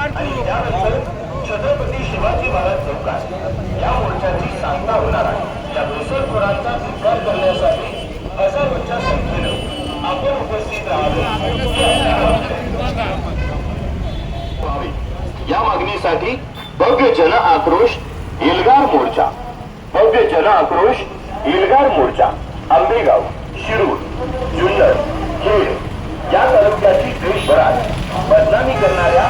आणि त्यानंतर छत्रपती शिवाजी महाराज चौकात या मोर्चाची सांगता होणार आहे। या घुसखोरांचा धिक्कार करण्यासाठी हजारोच्या संख्येनं आपण उपस्थित या मागणीसाठी भव्य जन आक्रोश एल्गार मोर्चा, भव्य जन आक्रोश एल्गार मोर्चा आंबेगाव, शिरूर, जुन्नर, खेड या तालुक्याची देशभरात बदनामी करणाऱ्या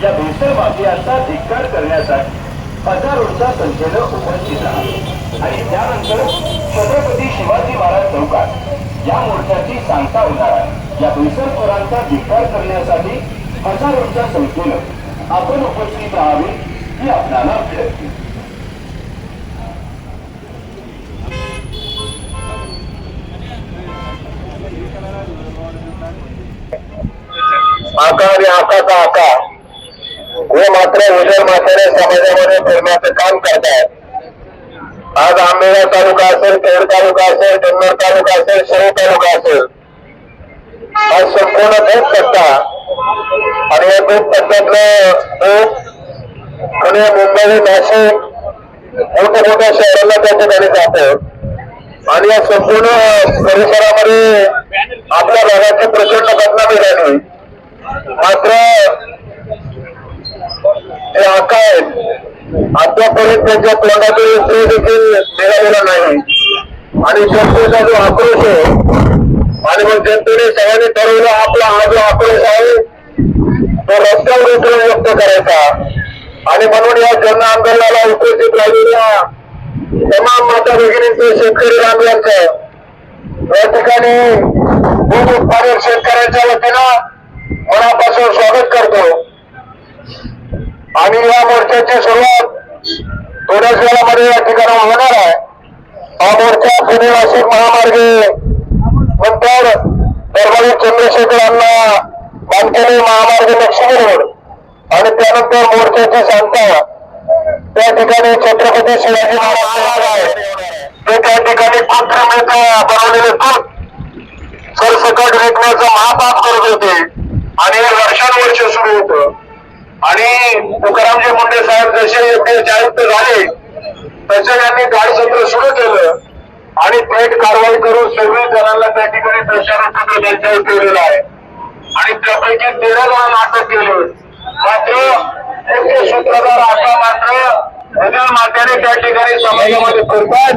या भेसळ माफियांचा धिक्कार करण्यासाठी हजारोच्या संख्येनं उपस्थित राहा आणि त्यानंतर छत्रपती शिवाजी महाराज चौकात या मोर्चाची सांगता होणार आहे। या भेसळखोरांचा धिक्कार करण्यासाठी हजारोच्या संख्येनं आपण उपस्थित राहावे ही आपल्याला विनंती। आका आणि आकाचा आका हे मात्र उजळ माथ्याने समाजामध्ये फिरण्याचं काम करतात। आज आंबेगाव तालुका असेल, खेड तालुका असेल, जुन्नर तालुका असेल, शिरूर तालुका असेल, आज संपूर्ण दूध पट्टा आणि या दूध पट्ट्यातलं दूध पुणे, मुंबई, नाशिक मोठ्या शहरांना त्या ठिकाणी जातं आणि या संपूर्ण परिसरामध्ये आपल्या भागाची प्रचंड बदनामी झाली। मात्र ते आका आहेत अद्यापर्यंत त्यांच्या तोंडातून स्त्री देखील निघालेला नाही आणि जनतेचा जो आक्रोश आहे आणि मग जनतेने सगळ्यांनी ठरवलं आपला हा जो आक्रोश आहे तो रस्त्यावर उतरून व्यक्त करायचा आणि म्हणून या जन आंदोलनाला उपस्थित राहिलेल्या तमाम माता भगिनींचं, शेतकरी बांधवांचं या ठिकाणी दूध उत्पादक शेतकऱ्यांच्या वतीनं मनापासून स्वागत करतो आणि या मोर्चाची सुरुवात थोड्याच वेळामध्ये या ठिकाणी होणार आहे। हा मोर्चा पुणे नाशिक महामार्गे नंतर परभणी चंद्रशेखरांना बांधलेले महामार्ग लक्ष्मी रोड आणि त्यानंतर मोर्चाची सांगता त्या ठिकाणी छत्रपती शिवाजी महाराज आहे ते त्या ठिकाणी कृत्रिम बनवलेले दूध सरसकट विकण्याचं महापाप करत होते आणि हे वर्षानुवर्ष सुरू होतं आणि तुकारामजी मुंडे साहेब जसे एफडीएचे आयुक्त झाले तसे यांनी गाढ सत्र सुरू केलं आणि थेट कारवाई करून 26 जणांना त्या ठिकाणी दर्शनापत्र त्यांच्यावर ठेवलेलं आहे आणि त्यापैकी 13 जणांना अटक केली। मात्र मुख्य सूत्रधार आता मात्र उजळ माथ्याने त्या ठिकाणी समाजामध्ये फिरतात।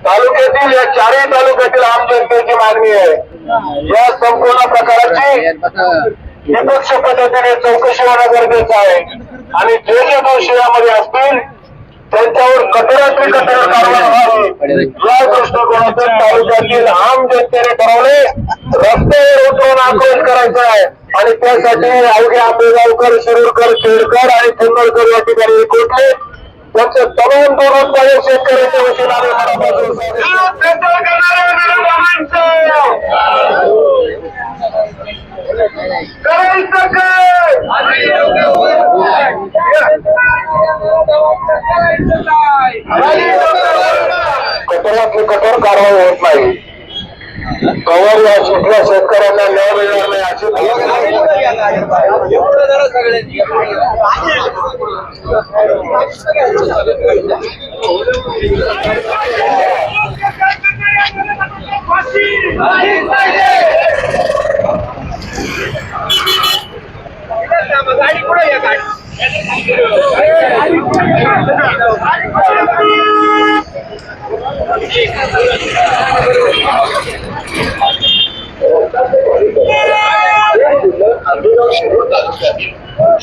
तालुक्यातील या चारही तालुक्यातील आम जनतेची मागणी आहे या संपूर्ण प्रकाराची निपक्ष पद्धतीने चौकशी होणं गरजेचं आहे आणि जे जे दोषी यामध्ये असतील त्यांच्यावर कठोरातली कठोर कारवाई व्हावी या दृष्टिकोनातून तालुक्यातील आम जनतेने ठरवले रस्त्यावर उतरून आक्रोश करायचा आहे आणि त्यासाठी अवघे आंबेगावकर, शिरूरकर, खेडकर आणि जुन्नरकर या ठिकाणी एकवटले त्यांचे तमाम दोन शेतकऱ्यांच्या वतीने कठोरातली कठोर कारवाई होत नाही कवर या शिकल्या शेतकऱ्यांना न्याय मिळणार नाही अशी गाडी पुढे या गाडी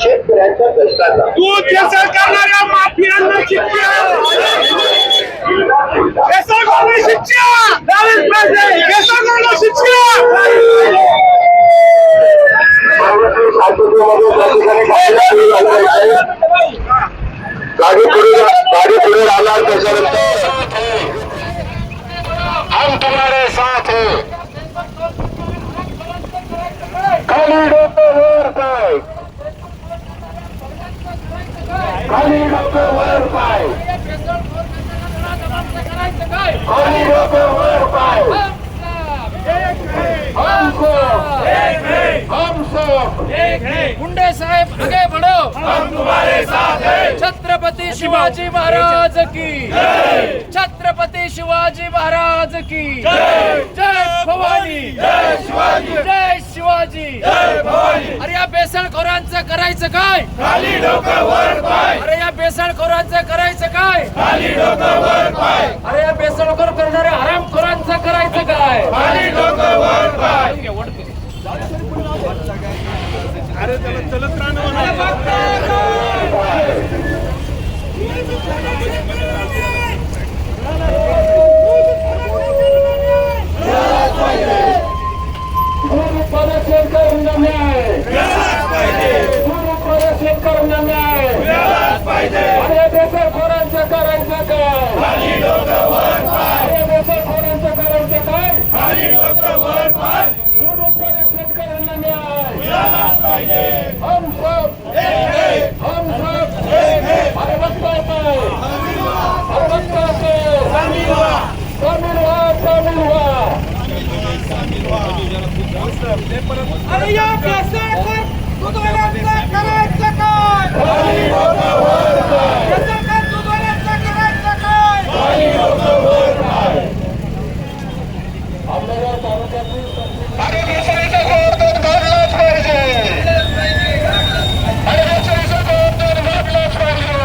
शेतकऱ्यांच्या कष्टाचा दूध भेसळ करणाऱ्या माफियांना शिक्षा भेसळखोरांना शिक्षा झालीच पाहिजे भेसळखोरांना शिक्षा गाडी पुढे राहणार त्याच्यानंतर हम तुम्हारे साथ हैं खाली डोकं वर पाय खाली डोकं वर पाय खाली डोकं वर पाय हमको हम सब मुंडे साहेब आगे बढ़ो शिवाजी महाराज की छत्रपती शिवाजी महाराज की जय भवानी जय शिवाजी जय शिवाजी जय भवानी. अरे या बेसळखोरांचं करायचं काय? खाली डोकं वर पाय. अरे या बेसळखोरांचं करायचं काय? खाली डोकं वर पाय. अरे या बेसळखोर करणाऱ्या हरामखोरांचं करायचं काय? खाली डोकं वर पाय. अरे त्याला चलत राहणं बेसळखोरांचं करायचं काय? खाली डोकं वर पाय. अरे बेसळखोरांचं करायचं काय? खाली डोकं वर पाय. शेतकऱ्यांना न्याय मिळालाच पाहिजे. हम सब हम सब अरे बघताय काय? अरे बघताय काय? सामील व्हा सामील व्हा. अरे या बेसळखोर दुधवाल्यांचं करायचं काय? खाली डोकं वर पाय. बेसळखोर दुधवाल्यांचं करायचं काय? खाली डोकं वर पाय. आपल्याला तालुक्यातील अरे बेसळीचा जोरदार मारलाच पाहिजे. अरे बेसळीचा जोरदार मारलाच पाहिजे.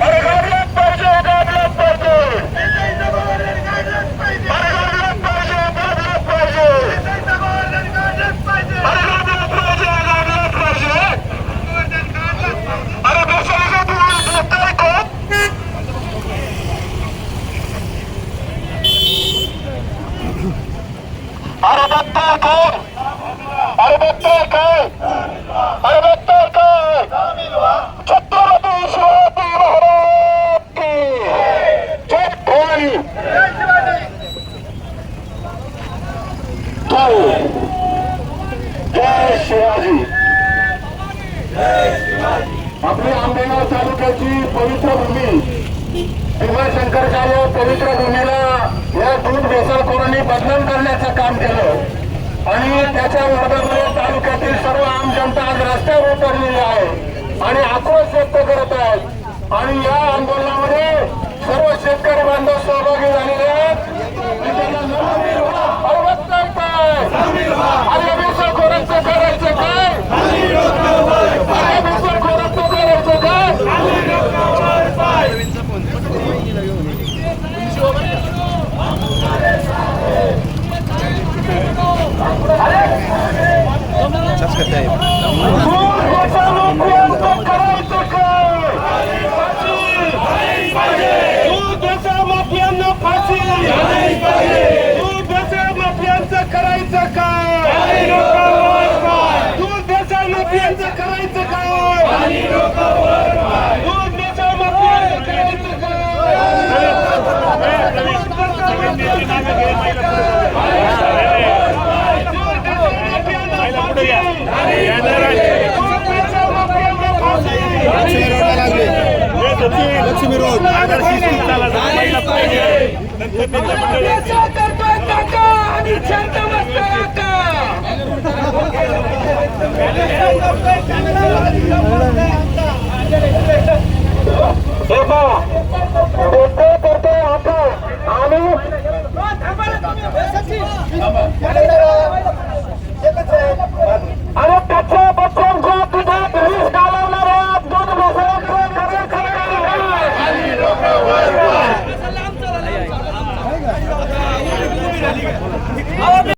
अरे गाडलाच पाहिजे गाडलाच पाहिजे. अरे गाडलाच पाहिजे गाडलाच पाहिजे. अरे गाडलाच पाहिजे गाडलाच पाहिजे. अरे बेसळीचा दूध देताय कोण? अरे बघताय कोण? अरे बघताय काय? अरे बघताय काय? छत्रपती शिवाजी महाराज की जय भवानी. जय शिवाजी. आपली आंबेगाव तालुक्याची पवित्र भूमी भीमाशंकरच्या पवित्र भूमीला या दूध बेसळखोरांनी बदनाम करण्याचं काम केलं आणि त्याच्या विरोधामध्ये तालुक्यातील सर्व आम जनता आज रस्त्यावर उतरलेली आहे आणि आक्रोश व्यक्त करत आहेत. आणि या आंदोलनामध्ये सर्व शेतकरी बांधव सहभागी झालेले आहेत. अरे बेसळखोरांचं करायचं काय? अरे बेसळखोरांचं करायचं काय? माफियांना फाशी. दूध भेसळ माफियांचं करायचं काय? दूध भेसळ माफियांचं करायचं काय? दूध भेसळ माफियांचं करायचं लक्ष्मी रोड आणि